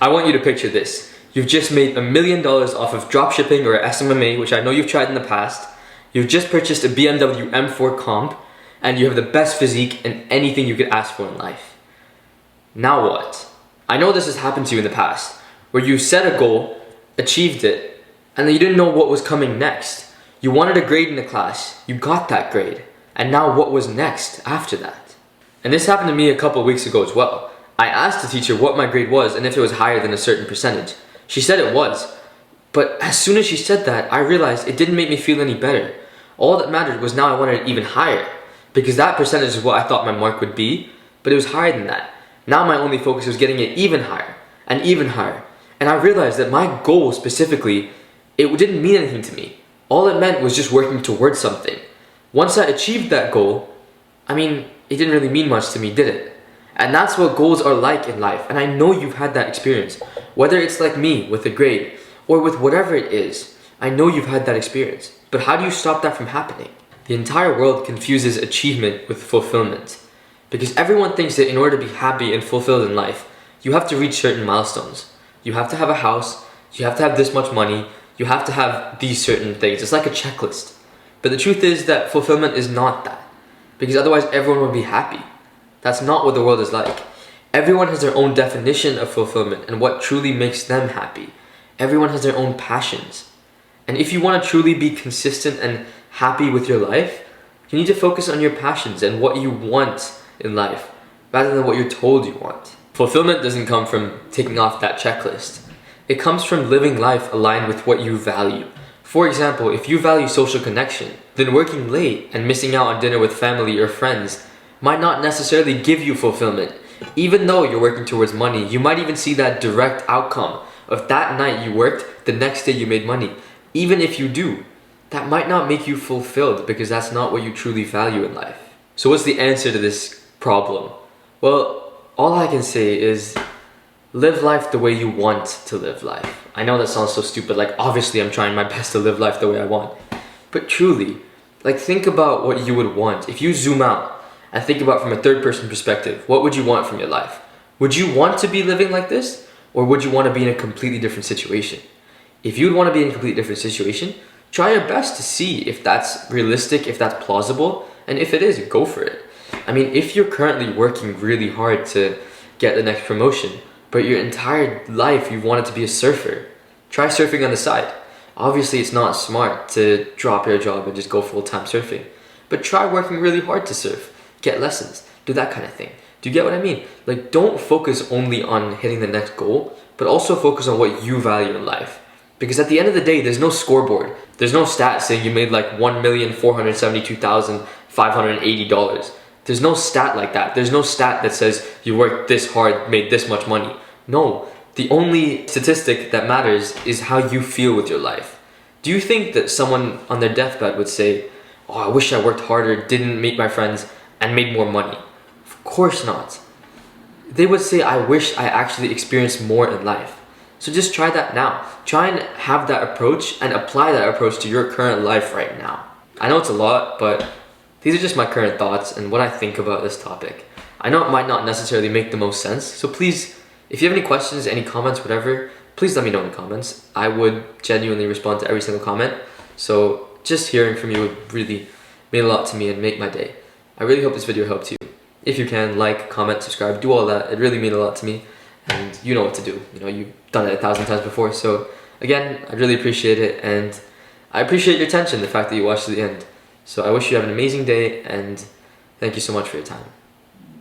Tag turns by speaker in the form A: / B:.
A: I want you to picture this. You've just made $1 million off of dropshipping or SMMA, which I know you've tried in the past. You've just purchased a BMW M4 Comp, and you have the best physique and anything you could ask for in life. Now what? I know this has happened to you in the past, where you set a goal, achieved it, and then you didn't know what was coming next. You wanted a grade in the class, you got that grade, and now what was next after that? And this happened to me a couple of weeks ago as well. I asked the teacher what my grade was and if it was higher than a certain percentage. She said it was, but as soon as she said that, I realized it didn't make me feel any better. All that mattered was now I wanted it even higher, because that percentage is what I thought my mark would be, but it was higher than that. Now my only focus was getting it even higher, and even higher. And I realized that my goal specifically, it didn't mean anything to me. All it meant was just working towards something. Once I achieved that goal, it didn't really mean much to me, did it? And that's what goals are like in life, and I know you've had that experience. Whether it's like me, with a grade, or with whatever it is, I know you've had that experience. But how do you stop that from happening? The entire world confuses achievement with fulfillment. Because everyone thinks that in order to be happy and fulfilled in life, you have to reach certain milestones. You have to have a house, you have to have this much money, you have to have these certain things. It's like a checklist. But the truth is that fulfillment is not that. Because otherwise everyone would be happy. That's not what the world is like. Everyone has their own definition of fulfillment and what truly makes them happy. Everyone has their own passions. And if you want to truly be consistent and happy with your life, you need to focus on your passions and what you want in life, rather than what you're told you want. Fulfillment doesn't come from ticking off that checklist. It comes from living life aligned with what you value. For example, if you value social connection, then working late and missing out on dinner with family or friends might not necessarily give you fulfillment. Even though you're working towards money, you might even see that direct outcome of that night you worked, the next day you made money. Even if you do, that might not make you fulfilled because that's not what you truly value in life. So what's the answer to this problem? Well, all I can say is live life the way you want to live life. I know that sounds so stupid, like obviously I'm trying my best to live life the way I want. But truly, think about what you would want. If you zoom out and think about from a third person perspective, what would you want from your life? Would you want to be living like this? Or would you want to be in a completely different situation? If you'd want to be in a completely different situation, try your best to see if that's realistic, if that's plausible, and if it is, go for it. If you're currently working really hard to get the next promotion, but your entire life you've wanted to be a surfer, try surfing on the side. Obviously it's not smart to drop your job and just go full-time surfing, but try working really hard to surf. Get lessons, do that kind of thing. Do you get what I mean? Don't focus only on hitting the next goal, but also focus on what you value in life. Because at the end of the day, there's no scoreboard. There's no stat saying you made $1,472,580. There's no stat like that. There's no stat that says you worked this hard, made this much money. No, the only statistic that matters is how you feel with your life. Do you think that someone on their deathbed would say, "Oh, I wish I worked harder, didn't meet my friends, and made more money"? Of course not. They would say, "I wish I actually experienced more in life." So just try that now. Try and have that approach and apply that approach to your current life right now. I know it's a lot, but these are just my current thoughts and what I think about this topic. I know it might not necessarily make the most sense, so please, if you have any questions, any comments, whatever, please let me know in the comments. I would genuinely respond to every single comment. So just hearing from you would really mean a lot to me and make my day. I really hope this video helped you. If you can, like, comment, subscribe, do all that. It really means a lot to me. And you know what to do. You've done it 1,000 times before. So again, I really appreciate it, and I appreciate your attention, the fact that you watched to the end. So I wish you have an amazing day, and thank you so much for your time.